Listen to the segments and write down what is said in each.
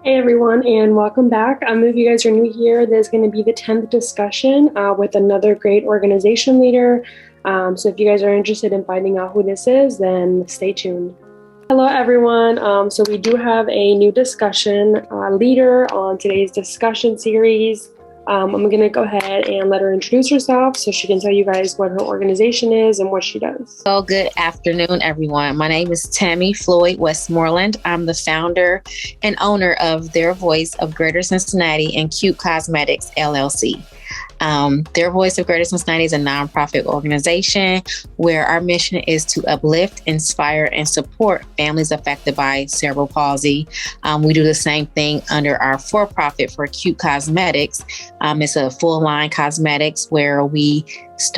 Hey everyone, and welcome back. If you guys are new here, there's going to be the 10th discussion with another great organization leader. So if you guys are interested in finding out who this is, then stay tuned. Hello everyone. So we do have a new discussion leader on today's discussion series. I'm going to go ahead and let her introduce herself so she can tell you guys what her organization is and what she does. So good afternoon, everyone. My name is Tammy Floyd Westmoreland. I'm the founder and owner of Their Voice of Greater Cincinnati and Cute Cosmetics, LLC. Their Voice of Greater Cincinnati is a nonprofit organization where our mission is to uplift, inspire, and support families affected by cerebral palsy. We do the same thing under our for-profit for Cute Cosmetics. It's a full-line cosmetics where it's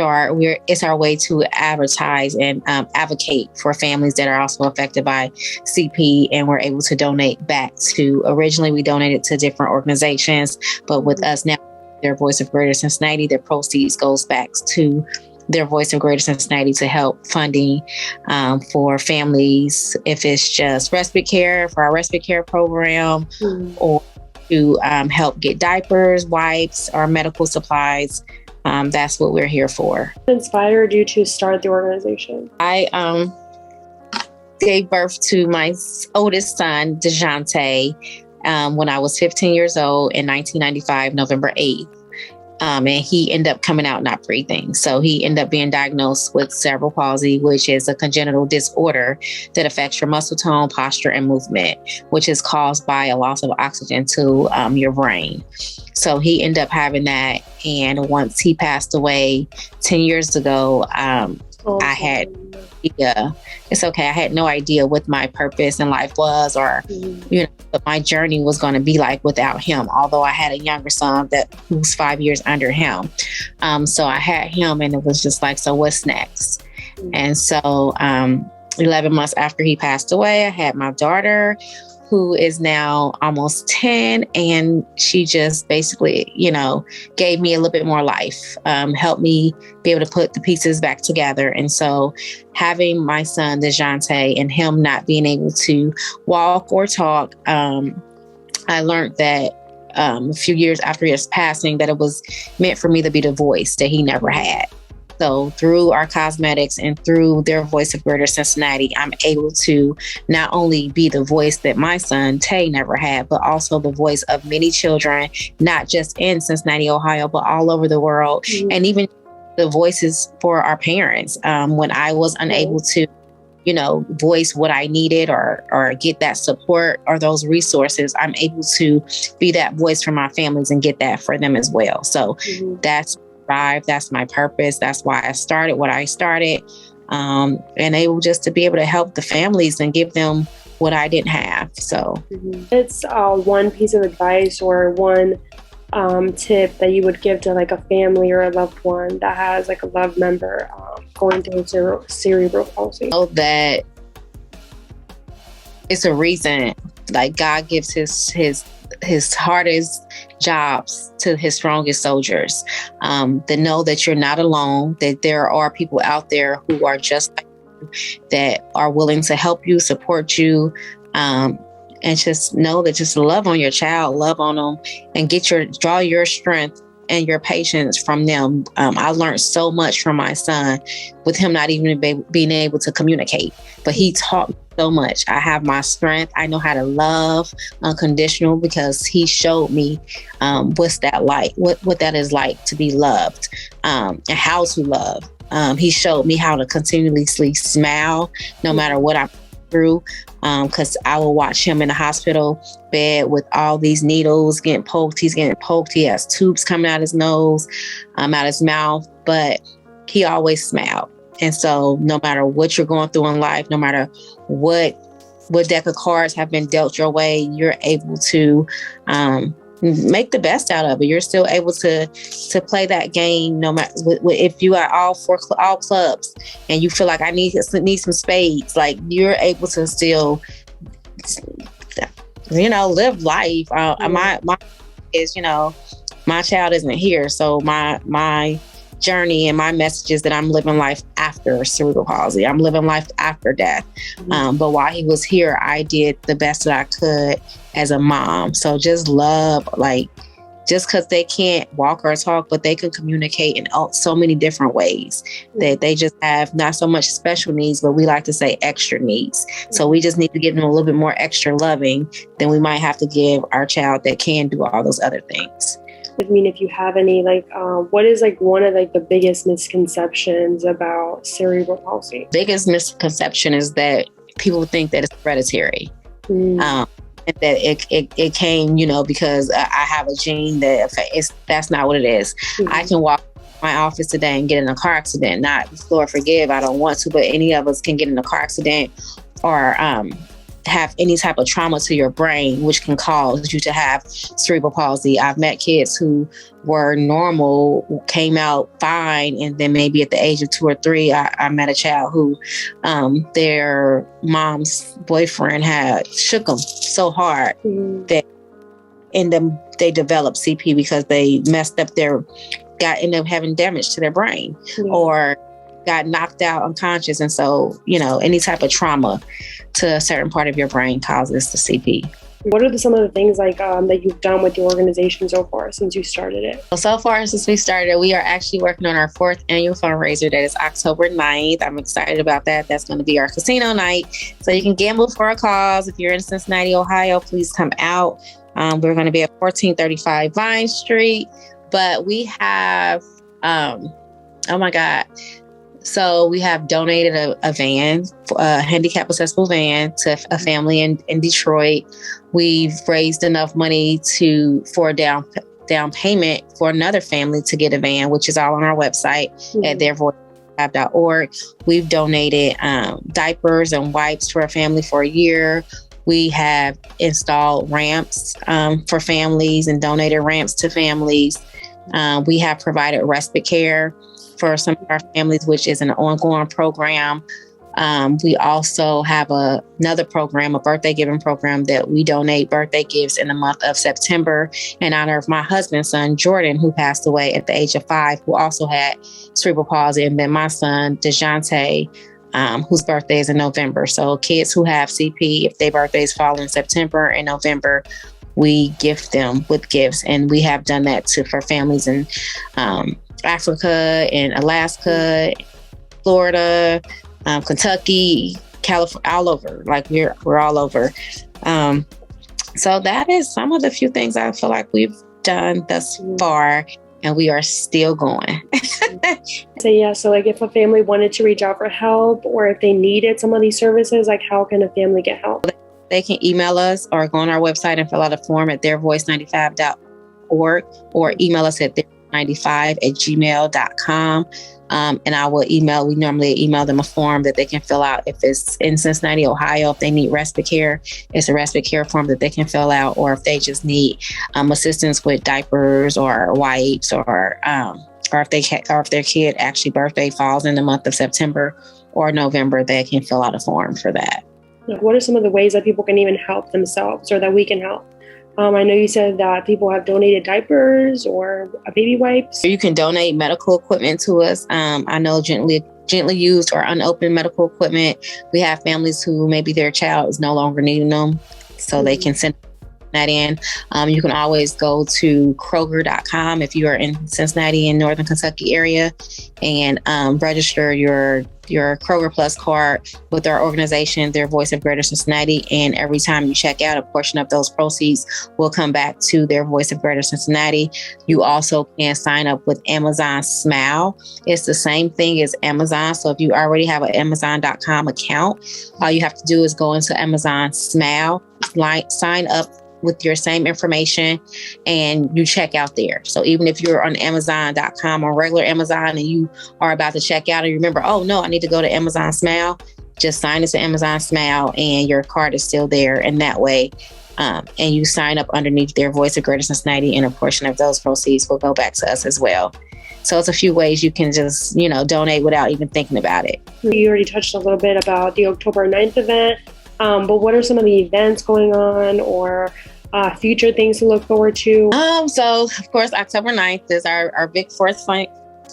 our way to advertise and advocate for families that are also affected by CP, and we're able to donate back to, originally we donated to different organizations, but with us now, Their Voice of Greater Cincinnati, the proceeds goes back to Their Voice of Greater Cincinnati to help funding for families, if it's just respite care, for our respite care program, or to help get diapers, wipes, or medical supplies. That's what we're here for. What inspired you to start the organization? I gave birth to my oldest son, DeJounte, when I was 15 years old in 1995, November 8th. And he ended up coming out not breathing. So he ended up being diagnosed with cerebral palsy, which is a congenital disorder that affects your muscle tone, posture, and movement, which is caused by a loss of oxygen to your brain. So he ended up having that. And once he passed away 10 years ago, I had, it's okay. I had no idea what my purpose in life was, or, what my journey was going to be like without him. Although I had a younger son who was 5 years under him. So I had him, and it was just like, so what's next? And so 11 months after he passed away, I had my daughter, who is now almost 10. And she just basically, gave me a little bit more life, helped me be able to put the pieces back together. And so having my son, DeJounte, and him not being able to walk or talk, I learned that a few years after his passing, that it was meant for me to be the voice that he never had. So through our cosmetics and through Their Voice of Greater Cincinnati, I'm able to not only be the voice that my son, Tay, never had, but also the voice of many children, not just in Cincinnati, Ohio, but all over the world. And even the voices for our parents. When I was unable to, voice what I needed or get that support or those resources, I'm able to be that voice for my families and get that for them as well. So that's my purpose. That's why I started what I started, and able just to be able to help the families and give them what I didn't have. So it's one piece of advice or one tip that you would give to like a family or a loved one that has like a loved member going through cerebral palsy. Know that it's a reason, like God gives his hardest jobs to his strongest soldiers, to know that you're not alone, that there are people out there who are just like you, that are willing to help you, support you, and just know that just love on your child, love on them, and draw your strength and your patience from them. I learned so much from my son with him not even being able to communicate, but he taught me so much. I have my strength. I know how to love unconditional because he showed me what's that like, what that is like to be loved, and how to love. He showed me how to continuously smile no matter what I'm through, because I will watch him in the hospital bed with all these needles getting poked. He's getting poked. He has tubes coming out his nose, out his mouth, but he always smiled. And so no matter what you're going through in life, no matter what deck of cards have been dealt your way, you're able to make the best out of it. You're still able to play that game, no matter if you are all clubs and you feel like I need some spades. Like you're able to still, live life. My is, my child isn't here, so my journey and my message is that I'm living life after cerebral palsy. I'm living life after death. But while he was here, I did the best that I could as a mom. So just love, like, just because they can't walk or talk, but they can communicate in so many different ways, that they just have not so much special needs, but we like to say extra needs. So we just need to give them a little bit more extra loving than we might have to give our child that can do all those other things. I mean, if you have any, like, what is like one of like the biggest misconceptions about cerebral palsy? Biggest misconception is that people think that it's hereditary. And that it came, because I have a gene that's not what it is. I can walk my office today and get in a car accident. Not, Lord forgive, I don't want to, but any of us can get in a car accident or have any type of trauma to your brain, which can cause you to have cerebral palsy. I've met kids who were normal, came out fine, and then maybe at the age of 2 or 3, I met a child who their mom's boyfriend had shook them so hard that they developed CP because they messed up ended up having damage to their brain or got knocked out unconscious. And so, any type of trauma to a certain part of your brain causes the CP. What are some of the things like that you've done with the organization so far since you started it? So far since we started, we are actually working on our 4th annual fundraiser. That is October 9th. I'm excited about that. That's going to be our casino night. So you can gamble for a cause. If you're in Cincinnati, Ohio, please come out. We're going to be at 1435 Vine Street. But we have, oh my God. So we have donated a van, a handicap accessible van to a family in Detroit. We've raised enough money for a down payment for another family to get a van, which is all on our website at theyve.org. We've donated diapers and wipes to our family for a year. We have installed ramps for families and donated ramps to families. We have provided respite care for some of our families, which is an ongoing program. We also have another program, a birthday giving program, that we donate birthday gifts in the month of September in honor of my husband's son, Jordan, who passed away at the age of 5, who also had cerebral palsy, and then my son, DeJounte, whose birthday is in November. So kids who have CP, if their birthdays fall in September and November, we gift them with gifts. And we have done that for families in Africa and Alaska, Florida, Kentucky, California, all over. Like we're all over. So that is some of the few things I feel like we've done thus far, and we are still going. So like if a family wanted to reach out for help, or if they needed some of these services, like how can a family get help? They can email us or go on our website and fill out a form at theyve95.org, or email us at theyve95@gmail.com. And I will we normally email them a form that they can fill out. If it's in Cincinnati, Ohio, if they need respite care, it's a respite care form that they can fill out. Or if they just need assistance with diapers or wipes, or if their kid actually birthday falls in the month of September or November, they can fill out a form for that. What are some of the ways that people can even help themselves, or that we can help? I know you said that people have donated diapers or baby wipes. You can donate medical equipment to us. I know gently used or unopened medical equipment. We have families who maybe their child is no longer needing them, so they can send that in. You can always go to Kroger.com if you are in Cincinnati and Northern Kentucky area, and register your Kroger Plus card with our organization, their Voice of Greater Cincinnati. And every time you check out, a portion of those proceeds will come back to their Voice of Greater Cincinnati. You also can sign up with Amazon Smile. It's the same thing as Amazon. So if you already have an Amazon.com account, all you have to do is go into Amazon Smile, sign up with your same information, and you check out there. So even if you're on Amazon.com or regular Amazon and you are about to check out and you remember, oh no, I need to go to Amazon Smile, just sign into Amazon Smile and your card is still there. And that way, and you sign up underneath their Voice of Greater Cincinnati, and a portion of those proceeds will go back to us as well. So it's a few ways you can just, donate without even thinking about it. You already touched a little bit about the October 9th event, but what are some of the events going on, or future things to look forward to? So of course, October 9th is our big fourth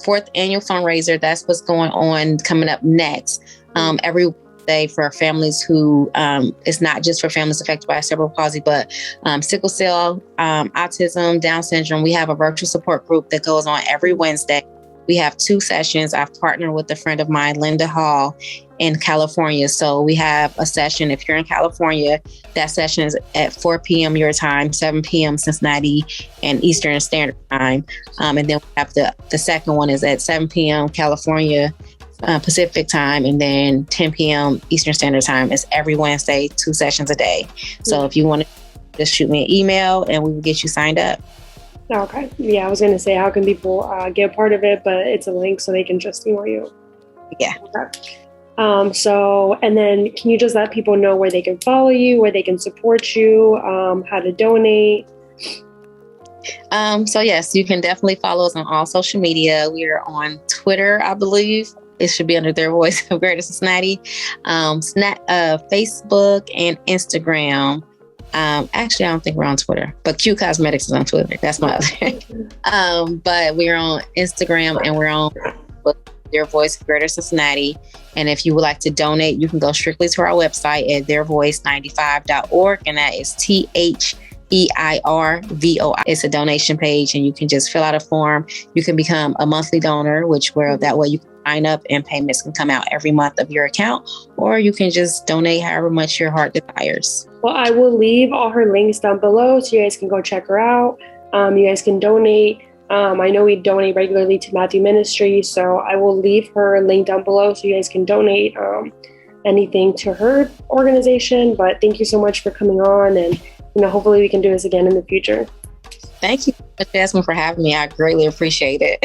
fourth annual fundraiser. That's what's going on coming up next. Every day for families who, it's not just for families affected by cerebral palsy, but sickle cell, autism, Down syndrome. We have a virtual support group that goes on every Wednesday. We have 2 sessions. I've partnered with a friend of mine, Linda Hall, in California. So we have a session. If you're in California, that session is at 4 p.m. your time, 7 p.m. Cincinnati and Eastern Standard Time. And then we have the second one is at 7 p.m. California Pacific Time, and then 10 p.m. Eastern Standard Time. It's every Wednesday, 2 sessions a day. So if you want to, just shoot me an email and we will get you signed up. Okay. Yeah, I was going to say, how can people get a part of it? But it's a link so they can just email you. Yeah. Okay. And then can you just let people know where they can follow you, where they can support you, how to donate? So yes, you can definitely follow us on all social media. We are on Twitter, I believe. It should be under Their Voice of Greater Cincinnati. Facebook and Instagram. Actually, I don't think we're on Twitter, but Q Cosmetics is on Twitter. That's my other. But we're on Instagram and we're on Their Voice of Greater Cincinnati. And if you would like to donate, you can go strictly to our website at theyvevoice95.org. And that is THEIRVOI. It's a donation page and you can just fill out a form. You can become a monthly donor, that way you can sign up and payments can come out every month of your account, or you can just donate however much your heart desires. Well, I will leave all her links down below so you guys can go check her out. You guys can donate. I know we donate regularly to Matthew Ministry, so I will leave her link down below so you guys can donate anything to her organization. But thank you so much for coming on, and hopefully we can do this again in the future. Thank you, Jasmine, for having me. I greatly appreciate it.